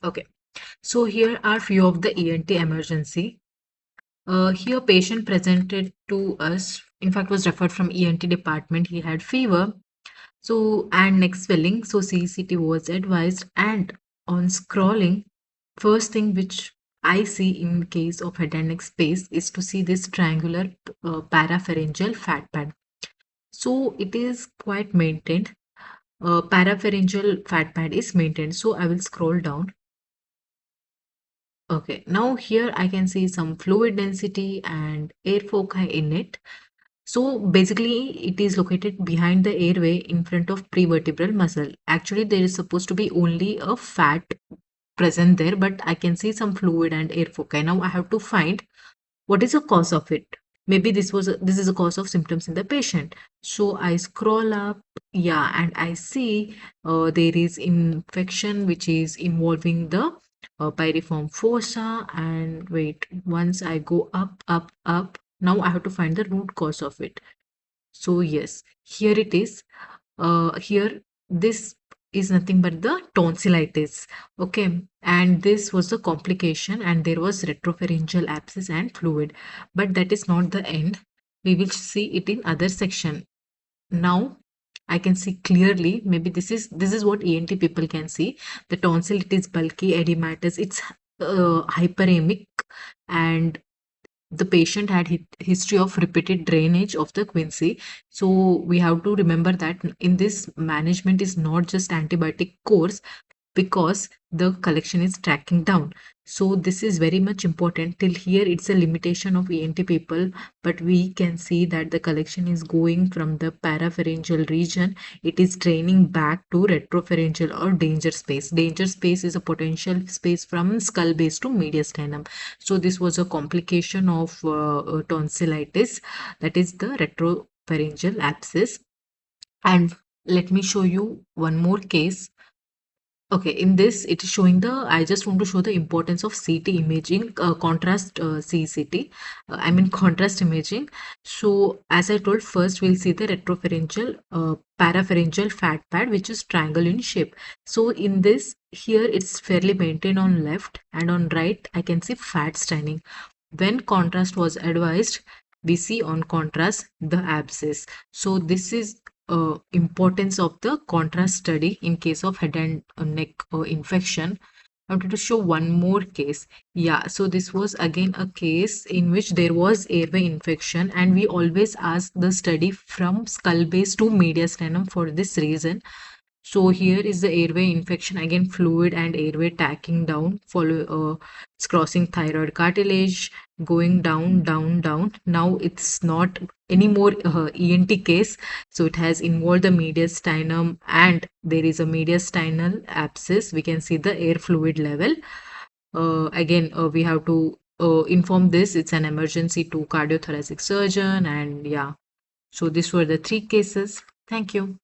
Okay, so here are few of the ENT emergency. Here patient presented to us, in fact was referred from ENT department. He had fever, so and neck swelling, so CCT was advised. And on scrolling, first thing which I see in case of head and neck space is to see this triangular parapharyngeal fat pad. So it is quite maintained. Parapharyngeal fat pad is maintained. So I will scroll down. Okay, now here I can see some fluid density and air foci in it. So basically, it is located behind the airway in front of prevertebral muscle. Actually, there is supposed to be only a fat present there, but I can see some fluid and air foci. Now I have to find what is the cause of it. Maybe this is a cause of symptoms in the patient. So I scroll up, yeah, and I see there is infection which is involving the piriform fossa. And wait, once I go up, now I have to find the root cause of it. So yes, here it is. Here this is nothing but the tonsillitis. Okay, and this was the complication, and there was retropharyngeal abscess and fluid. But that is not the end. We will see it in other section. Now I can see clearly. Maybe this is what ENT people can see. The tonsil, it is bulky, edematous. It's hyperemic, and the patient had history of repeated drainage of the quinsy. So we have to remember that in this management is not just antibiotic course, because the collection is tracking down. So this is very much important. Till here it's a limitation of ENT people, but we can see that the collection is going from the parapharyngeal region. It is draining back to retropharyngeal or danger space. Danger space is a potential space from skull base to mediastinum. So this was a complication of tonsillitis, that is the retropharyngeal abscess. And let me show you one more case. Okay, in this, it is showing I just want to show the importance of CT imaging, contrast CCT, I mean contrast imaging. So, as I told, first we'll see the retropharyngeal, parapharyngeal fat pad, which is triangle in shape. So, in this, here it's fairly maintained on left, and on right, I can see fat staining. When contrast was advised, we see on contrast the abscess. So, this is importance of the contrast study in case of head and neck infection. I wanted to show one more case. Yeah, so this was again a case in which there was airway infection, and we always ask the study from skull base to mediastinum for this reason. So here is the airway infection, again fluid and airway tacking down, follow it's crossing thyroid cartilage, going down, down, down. Now it's not anymore ENT case, so it has involved the mediastinum, and there is a mediastinal abscess. We can see the air fluid level. Again, we have to inform this. It's an emergency to cardiothoracic surgeon, and yeah. So these were the three cases. Thank you.